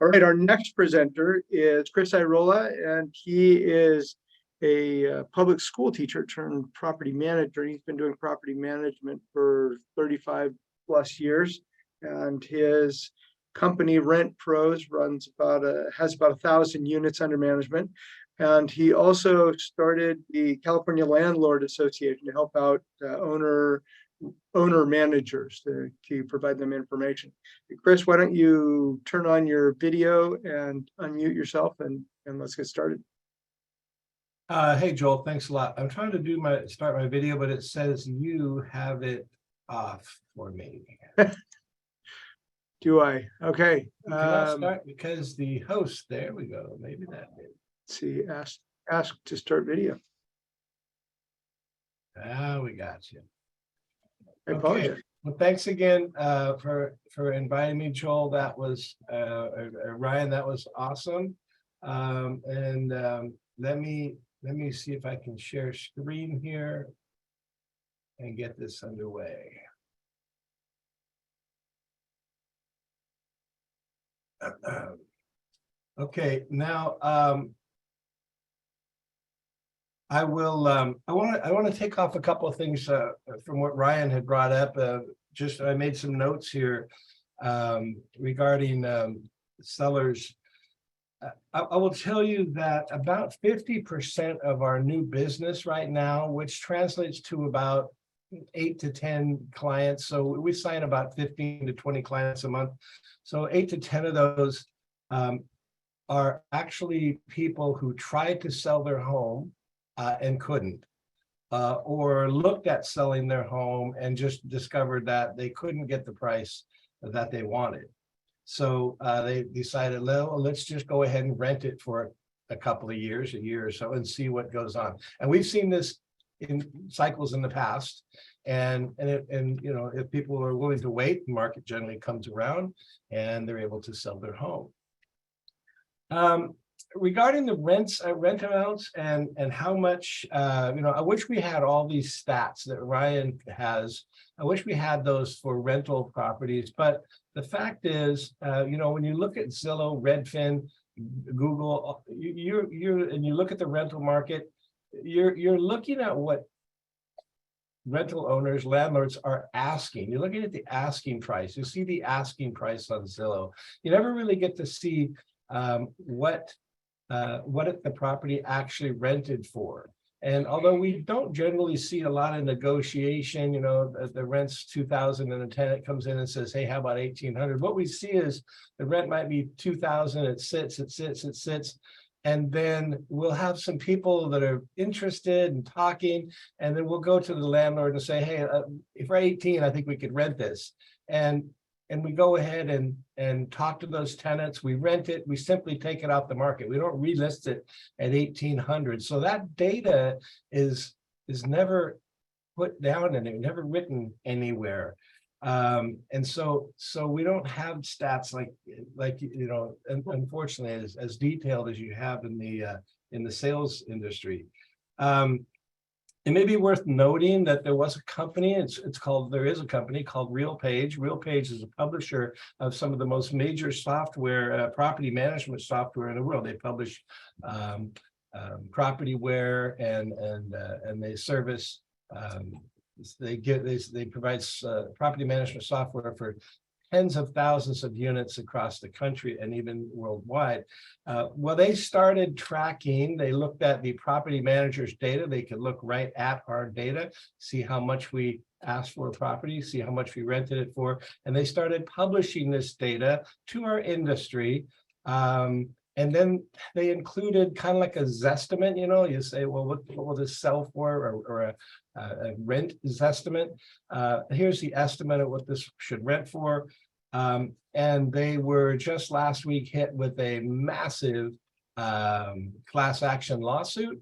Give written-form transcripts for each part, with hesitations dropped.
All right, our next presenter is Chris Airola, and he is a public school teacher turned property manager. He's been doing property management for 35 plus years, and his company Rent Pros has about 1,000 units under management. And he also started the California Landlord Association to help out owner managers to provide them information. Chris, why don't you turn on your video and unmute yourself and let's get started. Hey, Joel, thanks a lot. I'm trying to start my video, but it says you have it off for me. Do I? Okay. Can I start because the host, there we go. Maybe that did. Let's see, ask to start video. We got you. I apologize. Okay. Well, thanks again for inviting me, Joel. That was Ryan. That was awesome. Let me see if I can share screen here and get this underway. Okay, now I want to take off a couple of things from what Ryan had brought up. I made some notes here regarding sellers. I will tell you that about 50% of our new business right now, which translates to about 8 to 10 clients. So we sign about 15 to 20 clients a month. So 8 to 10 of those are actually people who tried to sell their home and couldn't, or looked at selling their home and just discovered that they couldn't get the price that they wanted. So they decided, well, let's just go ahead and rent it for a couple of years, a year or so, and see what goes on. And we've seen this in cycles in the past. And you know, if people are willing to wait, the market generally comes around and they're able to sell their home. Regarding the rent amounts and how much, you know, I wish we had all these stats that Ryan has. I wish we had those for rental properties, but the fact is, you know, when you look at Zillow, Redfin, Google, you look at the rental market, you're looking at what rental owners, landlords are asking. You're looking at the asking price. You see the asking price on Zillow. You never really get to see what the property actually rented for. And although we don't generally see a lot of negotiation, you know, the rent's $2,000 and a tenant comes in and says, hey, how about $1,800? What we see is the rent might be $2,000, it sits. And then we'll have some people that are interested in talking, and then we'll go to the landlord and say, hey, if we're 18, I think we could rent this. And we go ahead and talk to those tenants. We rent it. We simply take it off the market. We don't relist it at 1,800. So that data is never put down and never written anywhere. And so we don't have stats like you know, unfortunately, as detailed as you have in the sales industry. It may be worth noting that there was a company, there is a company called RealPage. RealPage is a publisher of some of the most major software, property management software in the world. They publish Propertyware and they service, they provide property management software for tens of thousands of units across the country and even worldwide. Well, they started tracking, they looked at the property manager's data. They could look right at our data, see how much we asked for a property, see how much we rented it for. And they started publishing this data to our industry. And then they included kind of like a zestimate, you know, you say, well, what will this sell for, or a rent zestimate. Here's the estimate of what this should rent for. And they were just last week hit with a massive class action lawsuit.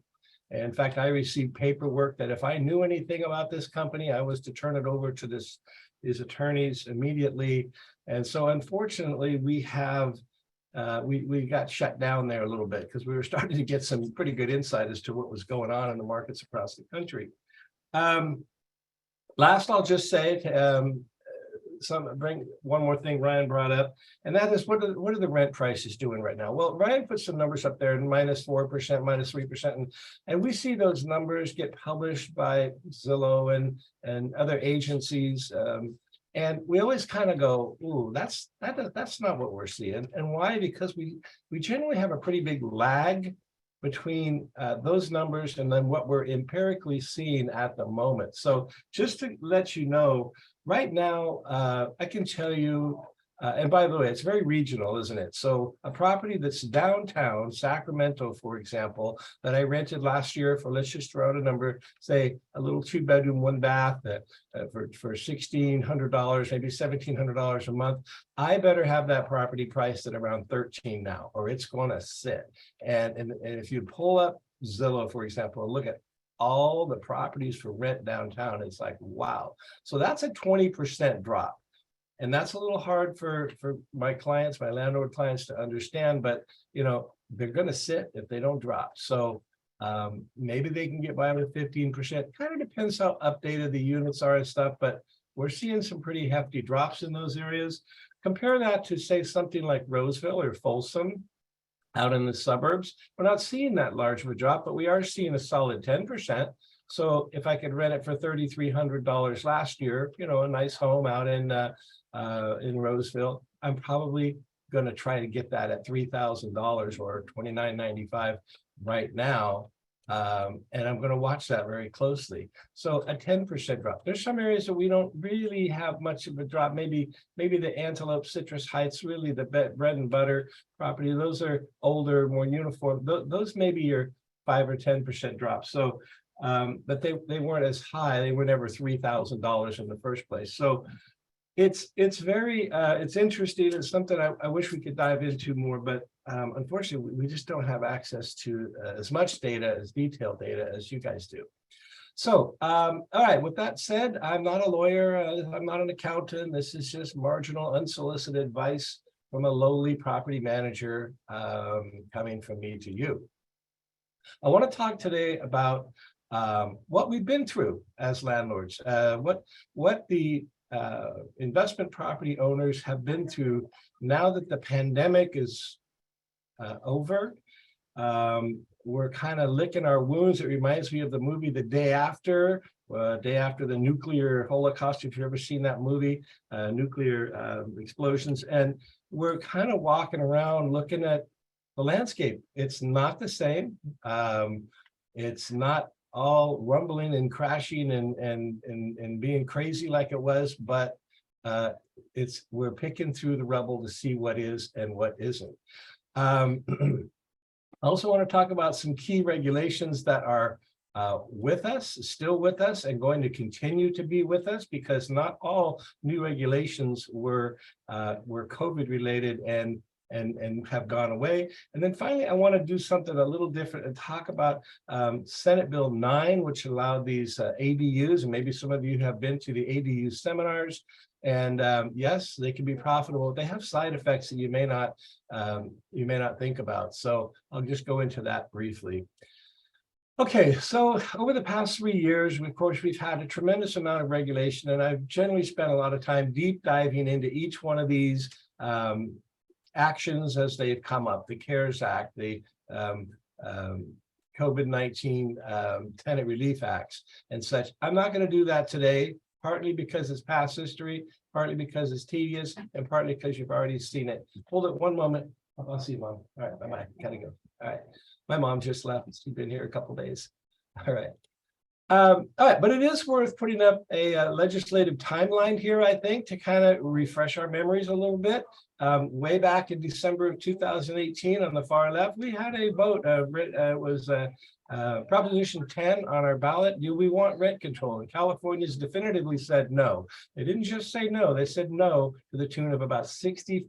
In fact, I received paperwork that if I knew anything about this company, I was to turn it over to these attorneys immediately. And so unfortunately, we have we got shut down there a little bit because we were starting to get some pretty good insight as to what was going on in the markets across the country. Last, I'll just say, bring one more thing Ryan brought up, and that is what are the rent prices doing right now? Well, Ryan put some numbers up there, -4%, -3%, and we see those numbers get published by Zillow and other agencies. And we always kind of go, ooh, that's not what we're seeing. And why? Because we generally have a pretty big lag between those numbers and then what we're empirically seeing at the moment. So just to let you know, right now, I can tell you, and by the way, it's very regional, isn't it? So a property that's downtown, Sacramento, for example, that I rented last year for, let's just throw out a number, say a little 2-bedroom, 1-bath for $1,600, maybe $1,700 a month. I better have that property priced at around 13 now, or it's going to sit. And if you pull up Zillow, for example, and look at all the properties for rent downtown, it's like, wow. So that's a 20% drop. And that's a little hard for my clients, my landlord clients to understand, but they're going to sit if they don't drop. So maybe they can get by with 15%. Kind of depends how updated the units are and stuff, but we're seeing some pretty hefty drops in those areas. Compare that to, say, something like Roseville or Folsom out in the suburbs. We're not seeing that large of a drop, but we are seeing a solid 10%. So if I could rent it for $3,300 last year, a nice home out in Roseville, I'm probably going to try to get that at $3,000 or $2,995 right now. And I'm going to watch that very closely. So a 10% drop. There's some areas that we don't really have much of a drop. Maybe the Antelope, Citrus Heights, really the bread and butter property. Those are older, more uniform. Those may be your 5 or 10% drops. So, but they weren't as high. They were never $3,000 in the first place. So it's very it's interesting. It's something I wish we could dive into more, but unfortunately we just don't have access to as much data, as detailed data as you guys do. So all right, with that said, I'm not a lawyer, I'm not an accountant. This is just marginal unsolicited advice from a lowly property manager coming from me to you. I want to talk today about what we've been through as landlords, what the investment property owners have been through now that the pandemic is over. We're kind of licking our wounds. It reminds me of the movie The Day After the nuclear holocaust, if you've ever seen that movie, nuclear explosions. And we're kind of walking around looking at the landscape. It's not the same. It's not all rumbling and crashing and being crazy like it was, but we're picking through the rubble to see what is and what isn't. I also want to talk about some key regulations that are still with us, and going to continue to be with us, because not all new regulations were COVID related and have gone away. And then finally, I want to do something a little different and talk about Senate Bill 9, which allowed these ADUs, and maybe some of you have been to the ADU seminars. And yes, they can be profitable. They have side effects that you may not think about. So I'll just go into that briefly. Okay, so over the past 3 years, of course, we've had a tremendous amount of regulation, and I've generally spent a lot of time deep diving into each one of these actions as they've come up: the CARES Act, the COVID-19 tenant relief acts and such. I'm not going to do that today, partly because it's past history, partly because it's tedious, and partly because you've already seen it. Hold it one moment. I'll see you, Mom. All right, bye-bye. Gotta go. All right. My mom just left. She's been here a couple of days. All right. All right, but it is worth putting up a legislative timeline here, I think, to kind of refresh our memories a little bit. Way back in December of 2018, on the far left, we had a vote. It was Proposition 10 on our ballot. Do we want rent control? And California's definitively said no. They didn't just say no; they said no to the tune of about 66%.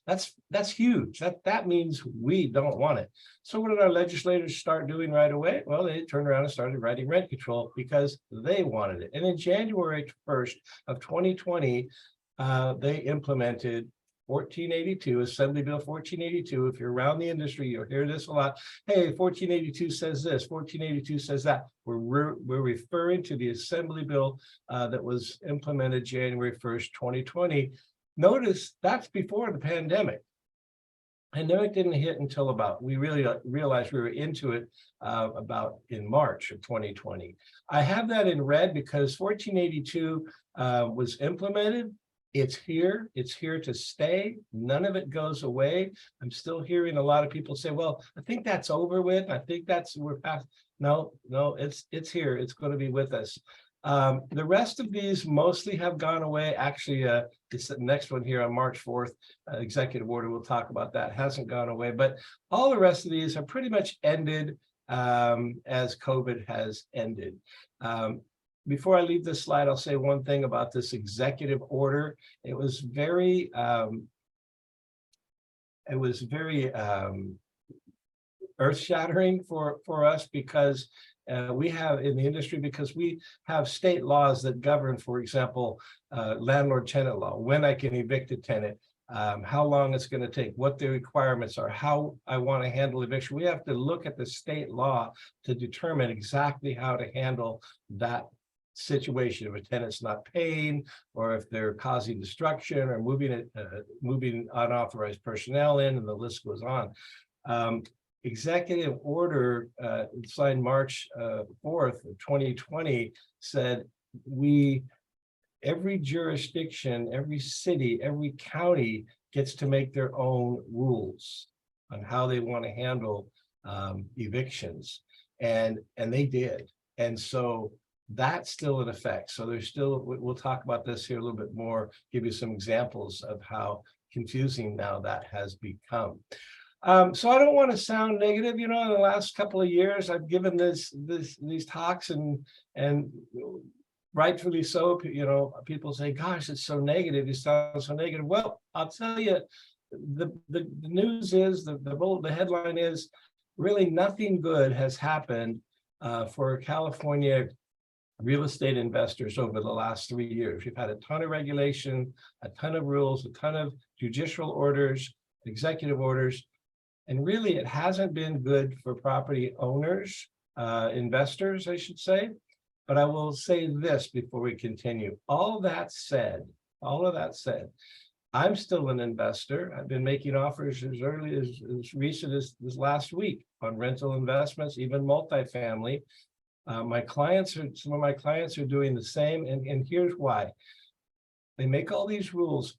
That's huge. That means we don't want it. So what did our legislators start doing right away? Well, they turned around and started writing rent control because they wanted it. And in January 1st of 2020, they implemented 1482, Assembly Bill 1482. If you're around the industry, you'll hear this a lot. Hey, 1482 says this, 1482 says that. We're referring to the Assembly Bill that was implemented January 1st, 2020. Notice that's before the pandemic. Pandemic didn't hit until we really realized we were into it about in March of 2020. I have that in red because 1482 was implemented. It's here to stay. None of it goes away. I'm still hearing a lot of people say, well, I think that's over with. I think we're past. No, it's here. It's going to be with us. The rest of these mostly have gone away. Actually, it's the next one here on March 4th, executive order. We'll talk about that. Hasn't gone away, but all the rest of these are pretty much ended as COVID has ended. Before I leave this slide, I'll say one thing about this executive order. It was very earth-shattering for us because we have in the industry, because we have state laws that govern, for example, landlord-tenant law, when I can evict a tenant, how long it's going to take, what the requirements are, how I want to handle eviction. We have to look at the state law to determine exactly how to handle that situation. If a tenant's not paying, or if they're causing destruction, or moving unauthorized personnel in, and the list goes on. Executive order signed March 4th of 2020 said every jurisdiction, every city, every county gets to make their own rules on how they want to handle evictions, and they did. And so that's still in effect. So there's still, we'll talk about this here a little bit more, give you some examples of how confusing now that has become. So I don't want to sound negative. In the last couple of years, I've given these talks, and rightfully so. People say, "Gosh, it's so negative. You sound so negative." Well, I'll tell you, the news is the headline is really nothing good has happened for California real estate investors over the last 3 years. We've had a ton of regulation, a ton of rules, a ton of judicial orders, executive orders. And really, it hasn't been good for property owners, investors, I should say. But I will say this before we continue. All of that said, I'm still an investor. I've been making offers as early as recent as this last week on rental investments, even multifamily. Some of my clients are doing the same. And here's why. They make all these rules.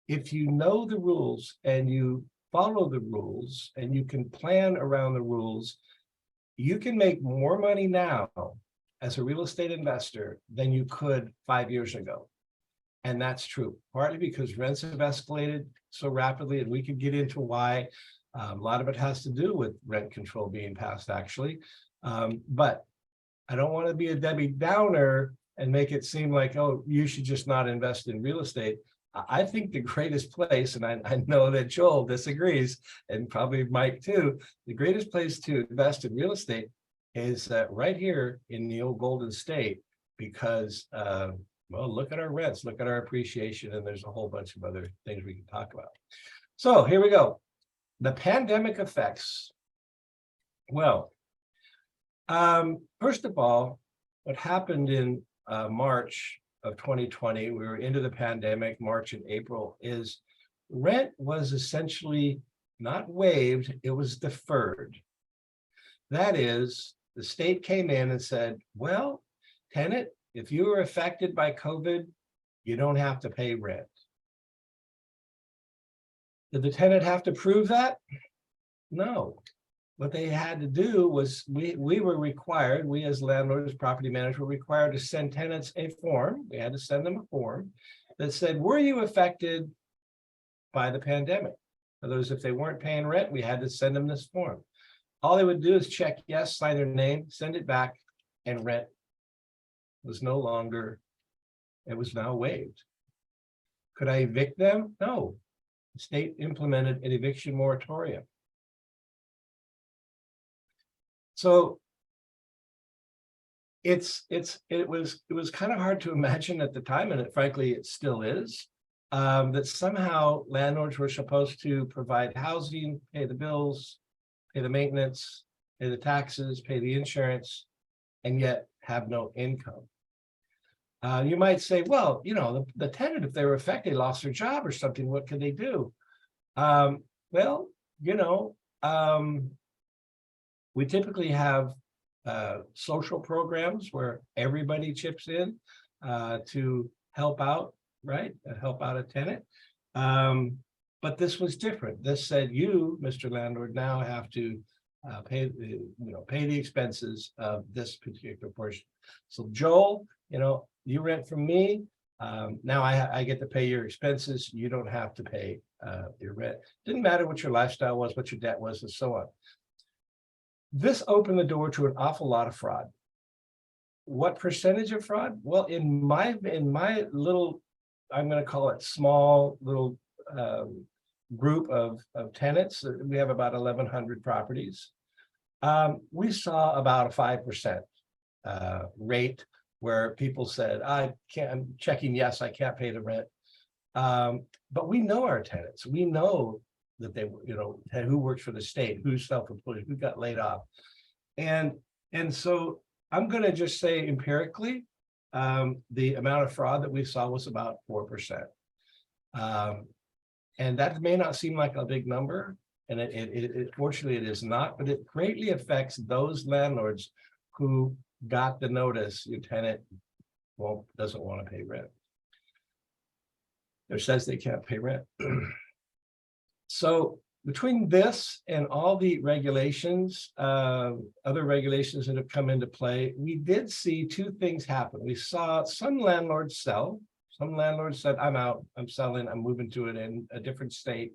If you know the rules and you follow the rules and you can plan around the rules, you can make more money now as a real estate investor than you could 5 years ago. And that's true, partly because rents have escalated so rapidly, and we could get into why. A lot of it has to do with rent control being passed, actually. But I don't want to be a Debbie Downer and make it seem like, oh, you should just not invest in real estate. I think the greatest place, and I know that Joel disagrees, and probably Mike too, the greatest place to invest in real estate is right here in the old Golden State, because, well, look at our rents, look at our appreciation, and there's a whole bunch of other things we can talk about. So here we go. The pandemic effects. Well, first of all, what happened in March of 2020, we were into the pandemic, March and April, is rent was essentially not waived, it was deferred. That is, the state came in and said, well, tenant, if you were affected by COVID, you don't have to pay rent. Did the tenant have to prove that? No. What they had to do was we were required, we as landlords, property managers, were required to send tenants a form. We had to send them a form that said, were you affected by the pandemic? For those, if they weren't paying rent, we had to send them this form. All they would do is check yes, sign their name, send it back, and rent was no longer, it was now waived. Could I evict them? No. The state implemented an eviction moratorium. So it was kind of hard to imagine at the time, and frankly, it still is. that somehow landlords were supposed to provide housing, pay the bills, pay the maintenance, pay the taxes, pay the insurance, and yet have no income. You might say, well, you know, the tenant, if they were affected, lost their job or something, what could they do? Well, you know, we typically have social programs where everybody chips in to help out, right? Help out a tenant. But this was different. This said, you, Mr. Landlord, now have to pay the expenses of this particular portion. So Joel, you know, you rent from me. Now I get to pay your expenses. You don't have to pay your rent. Didn't matter what your lifestyle was, what your debt was, and so on. This opened the door to an awful lot of fraud. What percentage of fraud? Well, in my little, I'm going to call it small little group of tenants, we have about 1,100 properties. We saw about a 5% rate where people said, I'm checking yes, I can't pay the rent. But we know our tenants. We know that they, you know, who works for the state, who's self-employed, who got laid off. And so I'm going to just say empirically, the amount of fraud that we saw was about 4%. And that may not seem like a big number, and it fortunately it is not, but it greatly affects those landlords who got the notice your tenant doesn't want to pay rent, or says they can't pay rent. So between this and all the regulations, other regulations that have come into play, we did see two things happen. We saw some landlords sell. Some landlords said, I'm out, I'm selling, I'm moving to it in a different state.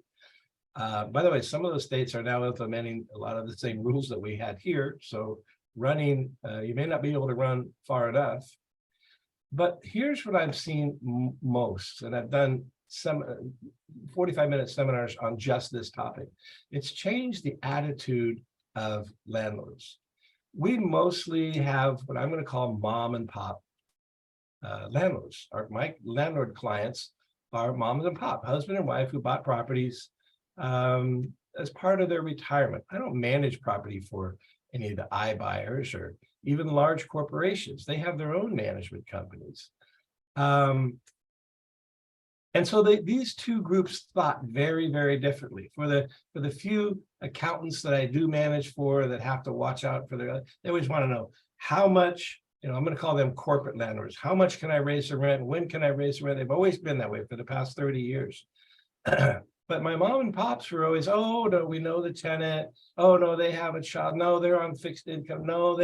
By the way, some of the states are now implementing a lot of the same rules that we had here. So running, you may not be able to run far enough. But here's what I've seen most, and I've done some 45-minute seminars on just this topic. It's changed the attitude of landlords. We mostly have what I'm going to call mom and pop landlords. My landlord clients are moms and pop, husband and wife who bought properties as part of their retirement. I don't manage property for any of the iBuyers or even large corporations. They have their own management companies. And so these two groups thought very, very differently. For the few accountants that I do manage for that have to watch out for they always want to know how much, you know, I'm going to call them corporate landlords. How much can I raise the rent? When can I raise the rent? They've always been that way for the past 30 years. But my mom and pops were always, oh, no, we know the tenant. Oh, no, they have a child. No, they're on fixed income. No,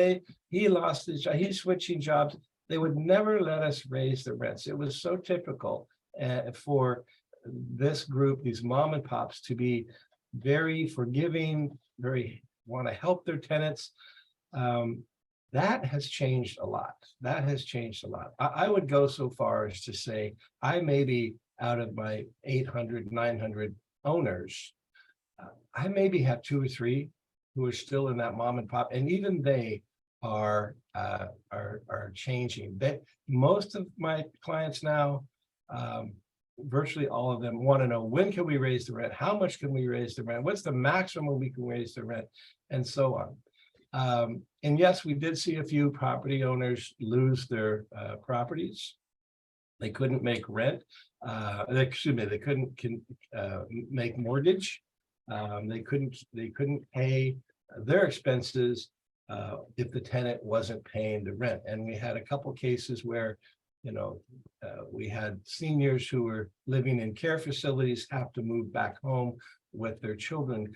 he lost his job. He's switching jobs. They would never let us raise the rents. It was so typical for this group, these mom and pops, to be very forgiving, very want to help their tenants. That has changed a lot. That has changed a lot. I would go so far as to say I maybe out of my 800, 900 owners, I maybe have 2 or 3 who are still in that mom and pop, and even they are changing. Most of my clients now, virtually all of them, want to know, when can we raise the rent? How much can we raise the rent? What's the maximum we can raise the rent? And so on. And yes, we did see a few property owners lose their properties. They couldn't make rent. They couldn't make mortgage. They couldn't pay their expenses if the tenant wasn't paying the rent. And we had a couple cases where, you know, we had seniors who were living in care facilities have to move back home with their children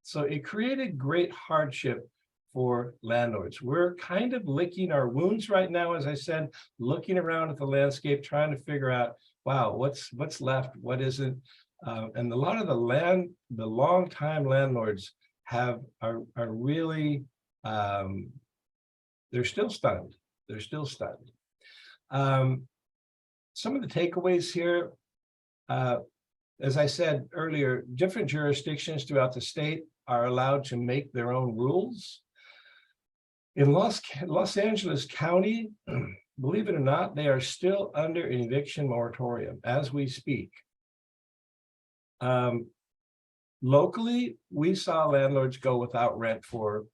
so it created great hardship for landlords. We're kind of licking our wounds right now, as I said, looking around at the landscape, trying to figure out, wow, what's left, what isn't. And a lot of the long-time landlords are really, they're still stunned. They're still stunned. Some of the takeaways here, as I said earlier, different jurisdictions throughout the state are allowed to make their own rules. In Los Angeles County, believe it or not, they are still under an eviction moratorium as we speak. Locally, we saw landlords go without rent for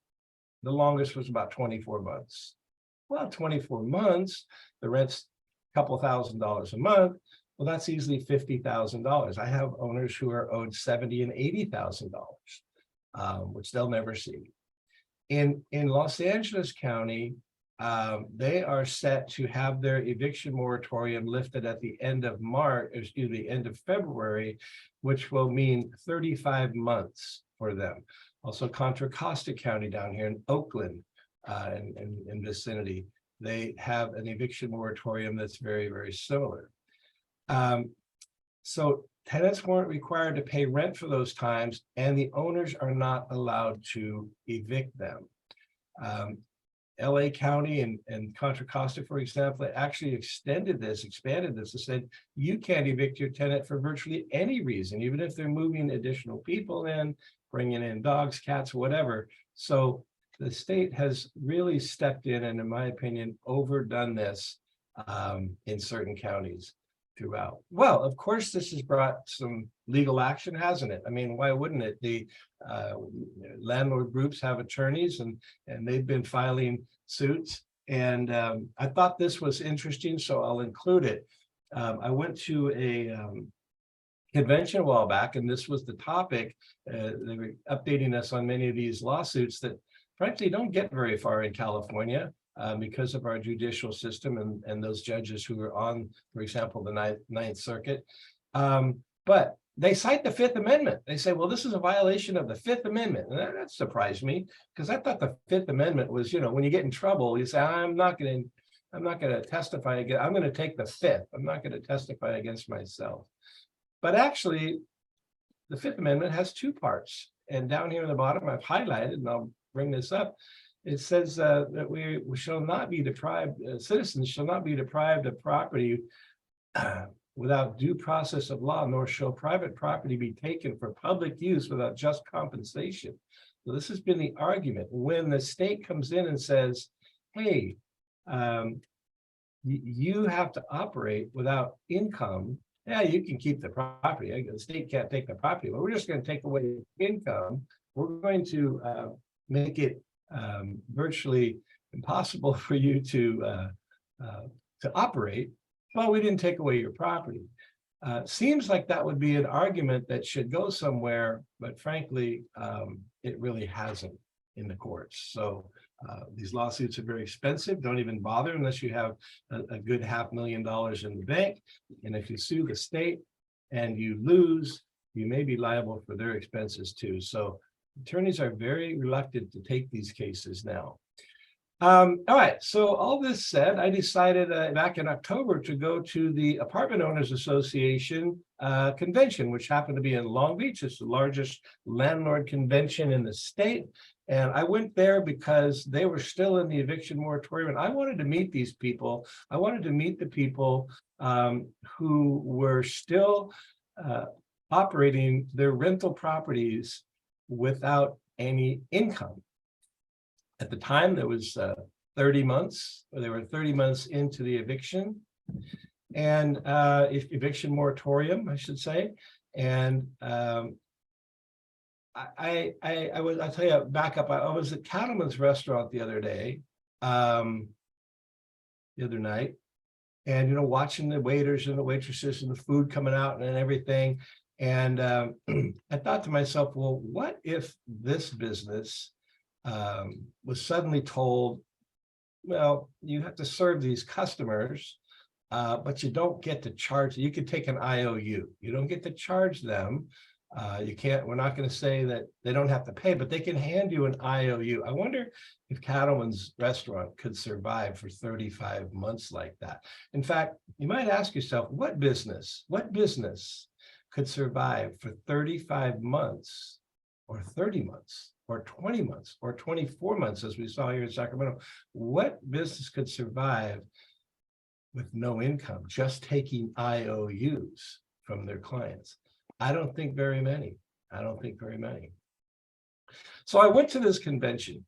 the longest was about 24 months. Well, 24 months, the rent's a couple $1,000s a month. Well, that's easily $50,000. I have owners who are owed $70,000 and $80,000, which they'll never see. In Los Angeles County, they are set to have their eviction moratorium lifted at the end of end of February, which will mean 35 months for them. Also, Contra Costa County down here in Oakland, in vicinity, they have an eviction moratorium that's very, very similar. So tenants weren't required to pay rent for those times, and the owners are not allowed to evict them. LA County and Contra Costa, for example, actually expanded this and said, you can't evict your tenant for virtually any reason, even if they're moving additional people in, bringing in dogs, cats, whatever. So the state has really stepped in and, in my opinion, overdone this in certain counties throughout. Well, of course, this has brought some legal action, hasn't it? I mean, why wouldn't it? The landlord groups have attorneys and they've been filing suits. And I thought this was interesting, so I'll include it. I went to a convention a while back, and this was the topic. They were updating us on many of these lawsuits that frankly don't get very far in California because of our judicial system and those judges who are on, for example, the Ninth Circuit. But they cite the Fifth Amendment. They say, well, this is a violation of the Fifth Amendment. And that surprised me, because I thought the Fifth Amendment was, when you get in trouble, you say, I'm not going to testify again. I'm going to take the Fifth. I'm not going to testify against myself. But actually, the Fifth Amendment has two parts. And down here in the bottom, I've highlighted, and I'll bring this up. It says that we shall not be deprived, citizens shall not be deprived of property without due process of law, nor shall private property be taken for public use without just compensation. So this has been the argument. When the state comes in and says, hey, you have to operate without income. Yeah, you can keep the property. The state can't take the property, but we're just going to take away income. We're going to make it virtually impossible for you to operate. Well, we didn't take away your property. Seems like that would be an argument that should go somewhere, but frankly, it really hasn't in the courts. So these lawsuits are very expensive. Don't even bother unless you have a good $500,000 in the bank. And if you sue the state and you lose, you may be liable for their expenses too. So attorneys are very reluctant to take these cases now. All right, so all this said, I decided back in October to go to the Apartment Owners Association convention, which happened to be in Long Beach. It's the largest landlord convention in the state. And I went there because they were still in the eviction moratorium. And I wanted to meet these people. I wanted to meet the people who were still operating their rental properties without any income. At the time, there was 30 months, or they were 30 months into the eviction and eviction moratorium, I should say. And I'll tell you, back up, I was at Cattleman's restaurant the other day, the other night, and, watching the waiters and the waitresses and the food coming out and everything. And I thought to myself, well, what if this business was suddenly told, well, you have to serve these customers, but you don't get to charge. You could take an IOU. You don't get to charge them. You can't. We're not going to say that they don't have to pay, but they can hand you an IOU. I wonder if Cattleman's restaurant could survive for 35 months like that. In fact, you might ask yourself, what business could survive for 35 months or 30 months? Or 20 months or 24 months, as we saw here in Sacramento? What business could survive with no income, just taking IOUs from their clients? I don't think very many. So I went to this convention.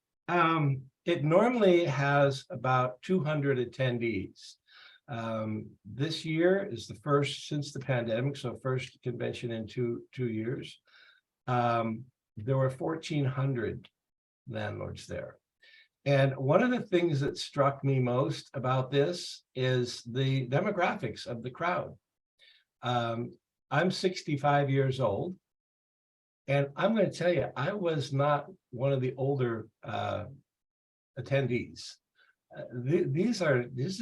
It normally has about 200 attendees. This year is the first since the pandemic, so first convention in two years. There were 1,400 landlords there. And one of the things that struck me most about this is the demographics of the crowd. I'm 65 years old, and I'm going to tell you, I was not one of the older attendees. This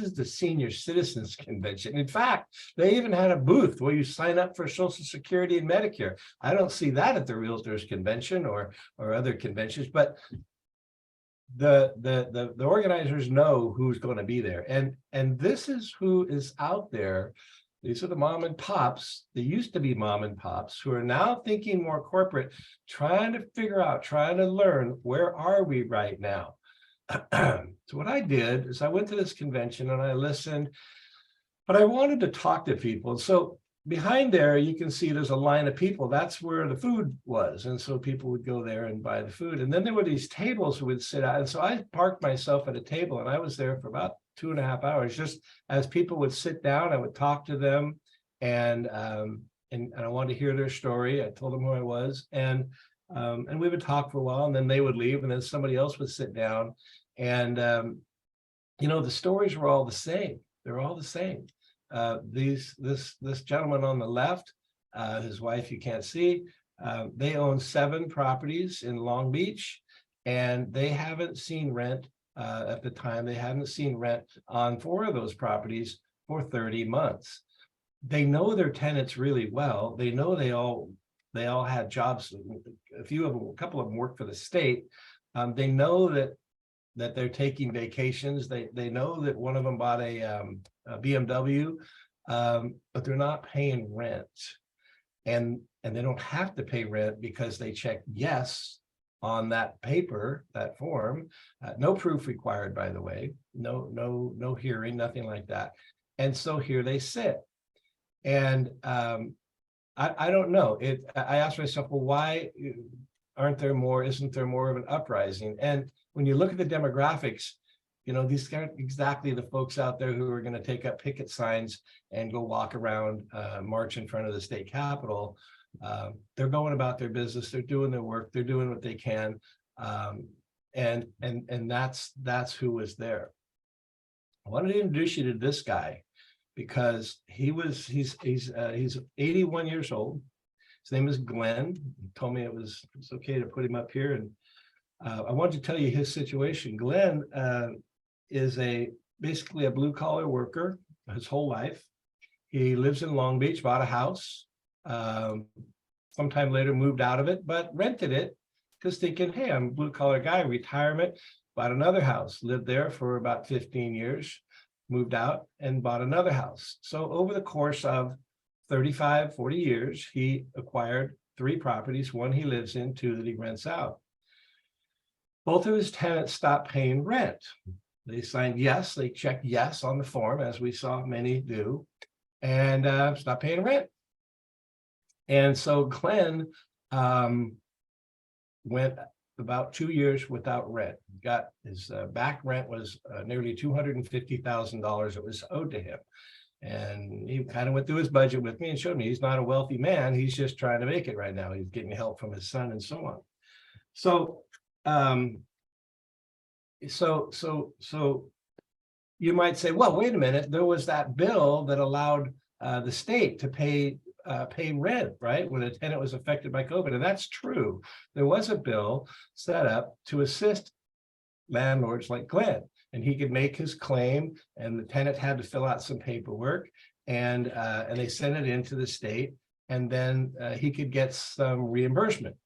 is the senior citizens convention. In fact, they even had a booth where you sign up for Social Security and Medicare. I don't see that at the Realtors Convention or other conventions, but the organizers know who's going to be there, and this is who is out there. These are the mom and pops. They used to be mom and pops who are now thinking more corporate, trying to figure out, trying to learn, where are we right now? So what I did is I went to this convention and I listened, but I wanted to talk to people. So behind there, you can see there's a line of people. That's where the food was. And so people would go there and buy the food. And then there were these tables who would sit out. And so I parked myself at a table and I was there for about 2.5 hours. Just as people would sit down, I would talk to them, and I wanted to hear their story. I told them who I was, and we would talk for a while, and then they would leave, and then somebody else would sit down. And you know, the stories were all the same. They're all the same. This gentleman on the left, his wife you can't see, they own 7 properties in Long Beach, and they haven't seen rent at the time. They hadn't seen rent on 4 of those properties for 30 months. They know their tenants really well. They know they all had jobs. A couple of them work for the state. They know that they're taking vacations. They know that one of them bought a BMW, but they're not paying rent, and they don't have to pay rent because they check yes on that paper, that form. No proof required, by the way. No hearing, nothing like that. And so here they sit, and I don't know. I asked myself, well, why isn't there more of an uprising? And when you look at the demographics, you know, these aren't exactly the folks out there who are going to take up picket signs and go walk around, march in front of the state capitol. They're going about their business. They're doing their work. They're doing what they can. And that's who was there. I wanted to introduce you to this guy because he's 81 years old. His name is Glenn. He told me it's okay to put him up here. And I wanted to tell you his situation. Glenn is basically a blue collar worker his whole life. He lives in Long Beach, bought a house. Sometime later moved out of it, but rented it because thinking, hey, I'm a blue collar guy, retirement, bought another house, lived there for about 15 years, moved out and bought another house. So over the course of 35, 40 years, he acquired 3 properties, 1 he lives in, 2 that he rents out. Both of his tenants stopped paying rent. They signed yes, they checked yes on the form, as we saw many do, and stopped paying rent. And so Glenn went about 2 years without rent. Got his back rent was nearly $250,000 that was owed to him. And he kind of went through his budget with me and showed me he's not a wealthy man. He's just trying to make it right now. He's getting help from his son and so on. So you might say, well, wait a minute, there was that bill that allowed the state to pay rent, right, when a tenant was affected by COVID. And that's true. There was a bill set up to assist landlords like Glenn, and he could make his claim, and the tenant had to fill out some paperwork, and they sent it into the state, and then he could get some reimbursement.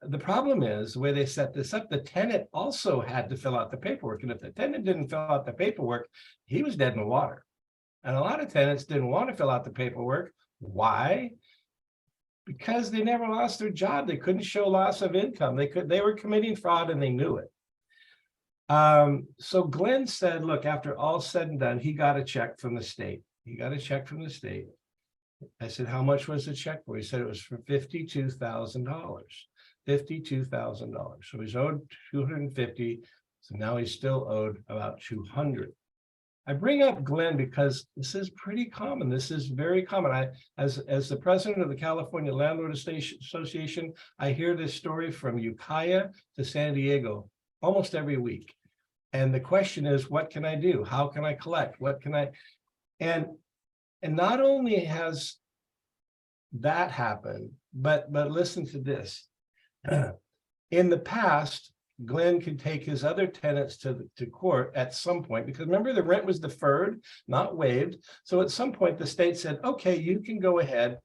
The problem is the way they set this up, the tenant also had to fill out the paperwork. And if the tenant didn't fill out the paperwork, he was dead in the water. And a lot of tenants didn't want to fill out the paperwork. Why? Because they never lost their job. They couldn't show loss of income. They were committing fraud and they knew it. So Glenn said, look, after all said and done, he got a check from the state. He got a check from the state. I said, how much was the check for? He said it was for $52,000. $52,000. So he's owed $250,000. So now he's still owed about 200. I bring up Glenn because this is pretty common. This is very common. As the president of the California Landlord Association, I hear this story from Ukiah to San Diego almost every week. And the question is, what can I do? How can I collect? What can I? And not only has that happened, but listen to this. In the past, Glenn could take his other tenants to court at some point, because remember, the rent was deferred, not waived. So at some point, the state said, okay, you can go ahead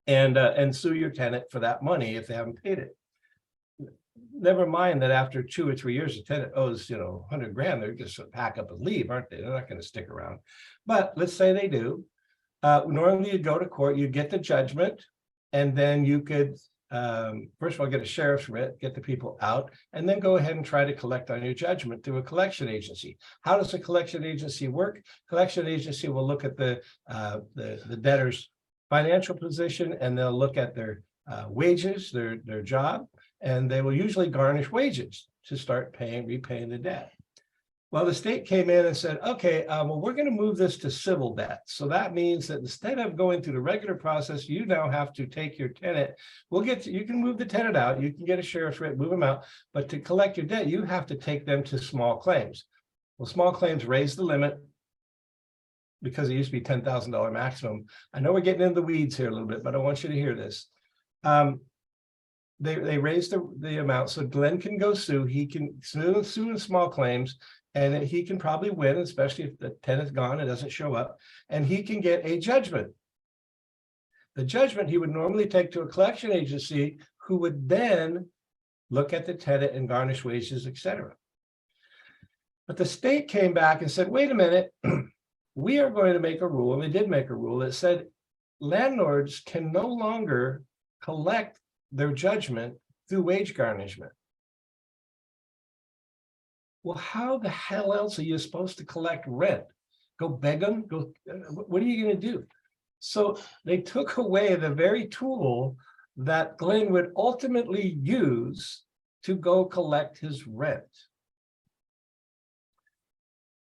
and sue your tenant for that money if they haven't paid it. Never mind that after 2 or 3 years, the tenant owes, 100 grand, they're just gonna pack up and leave, aren't they? They're not going to stick around. But let's say they do. Normally you go to court, you get the judgment, and then you could first of all, get a sheriff's writ, get the people out, and then go ahead and try to collect on your judgment through a collection agency. How does a collection agency work? Collection agency will look at the debtor's financial position, and they'll look at their wages, their job, and they will usually garnish wages to start repaying the debt. Well, the state came in and said, okay, well, we're going to move this to civil debt. So that means that instead of going through the regular process, you now have to take your tenant. You can move the tenant out, you can get a sheriff's writ, move them out, but to collect your debt, you have to take them to small claims. Well, small claims raise the limit because it used to be $10,000 maximum. I know we're getting into the weeds here a little bit, but I want you to hear this. They raised the amount so Glenn can go sue. He can sue in small claims. And he can probably win, especially if the tenant's gone and doesn't show up, and he can get a judgment. The judgment he would normally take to a collection agency, who would then look at the tenant and garnish wages, etc. But the state came back and said, wait a minute, we are going to make a rule, and they did make a rule that said landlords can no longer collect their judgment through wage garnishment. Well, how the hell else are you supposed to collect rent? Go beg them? What are you going to do? So they took away the very tool that Glenn would ultimately use to go collect his rent.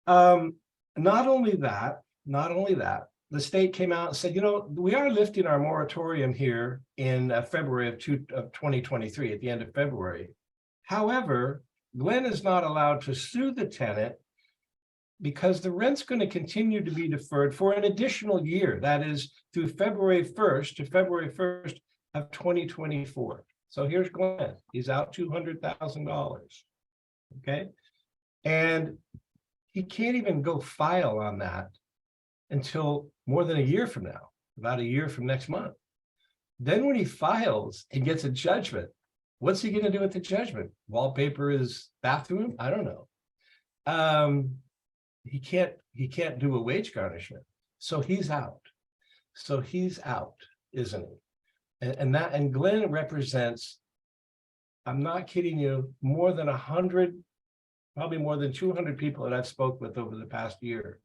Not only that, the state came out and said, we are lifting our moratorium here in February of 2023, at the end of February. However, Glenn is not allowed to sue the tenant because the rent's going to continue to be deferred for an additional year. That is through February 1st to February 1st of 2024. So here's Glenn. He's out $200,000. Okay. And he can't even go file on that until more than a year from now, about a year from next month. Then when he files and gets a judgment, what's he going to do with the judgment? Wallpaper his bathroom? I don't know. He can't do a wage garnishment. So he's out. Isn't he? And Glenn represents, I'm not kidding you, more than 100, probably more than 200 people that I've spoke with over the past year.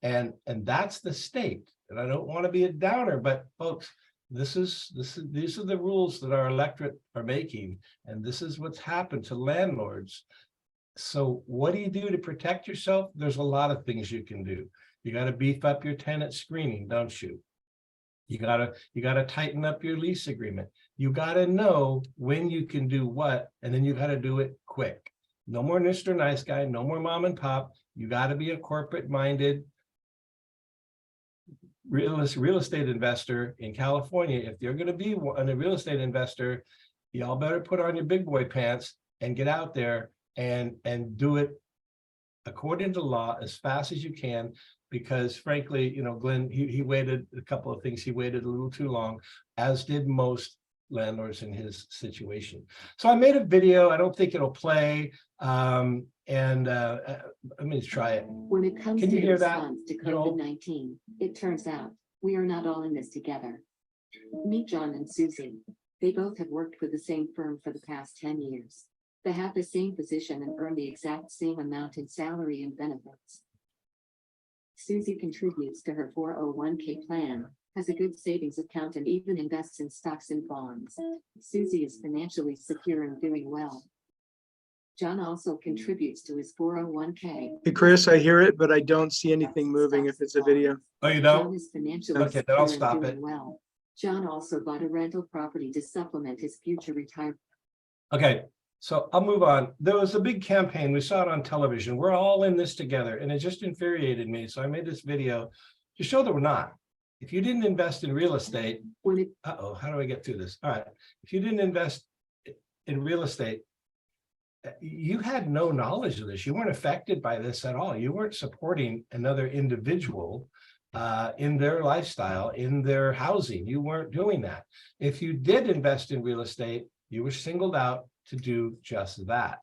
And that's the state. And I don't want to be a downer, but folks, these are the rules that our electorate are making, and this is what's happened to landlords. So what do you do to protect yourself? There's a lot of things you can do. You got to beef up your tenant screening, don't you? You gotta tighten up your lease agreement. You got to know when you can do what, and then you got to do it quick. No more Mr. Nice Guy, no more mom and pop. You got to be a corporate-minded real estate investor in California. If you're going to be a real estate investor, y'all better put on your big boy pants and get out there and do it according to law as fast as you can. Because frankly, Glenn, he waited a couple of things. He waited a little too long, as did most landlords in his situation. So I made a video. I don't think it'll play. Let me try it. When it comes Can to you the hear that, response to Joel? COVID-19, it turns out we are not all in this together. Meet John and Susie. They both have worked for the same firm for the past 10 years. They have the same position and earn the exact same amount in salary and benefits. Susie contributes to her 401k plan, has a good savings account, and even invests in stocks and bonds. Susie is financially secure and doing well. John also contributes to his 401k. Hey, Chris, I hear it, but I don't see anything moving if it's a video. Oh, you John don't? is financially Okay, then I'll secure and stop doing it. well. John also bought a rental property to supplement his future retirement. Okay, so I'll move on. There was a big campaign. We saw it on television. We're all in this together, and it just infuriated me. So I made this video to show that we're not. If you didn't invest in real estate, When it how do I get through this? All right. If you didn't invest in real estate, you had no knowledge of this. You weren't affected by this at all. You weren't supporting another individual in their lifestyle, in their housing. You weren't doing that. If you did invest in real estate, you were singled out to do just that.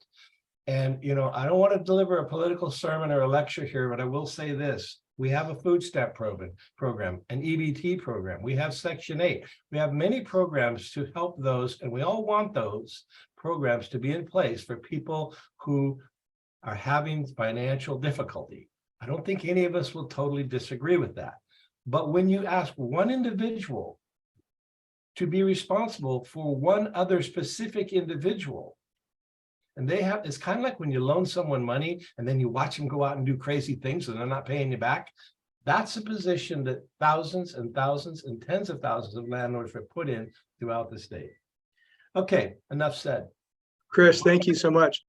And, you know, I don't want to deliver a political sermon or a lecture here, but I will say this. We have a food stamp program, an EBT program. We have Section 8. We have many programs to help those, and we all want those programs to be in place for people who are having financial difficulty. I don't think any of us will totally disagree with that. But when you ask one individual to be responsible for one other specific individual, and they have, it's kind of like when you loan someone money and then you watch them go out and do crazy things and they're not paying you back. That's a position that thousands and thousands and tens of thousands of landlords have put in throughout the state. Okay, enough said. Chris, thank you so much.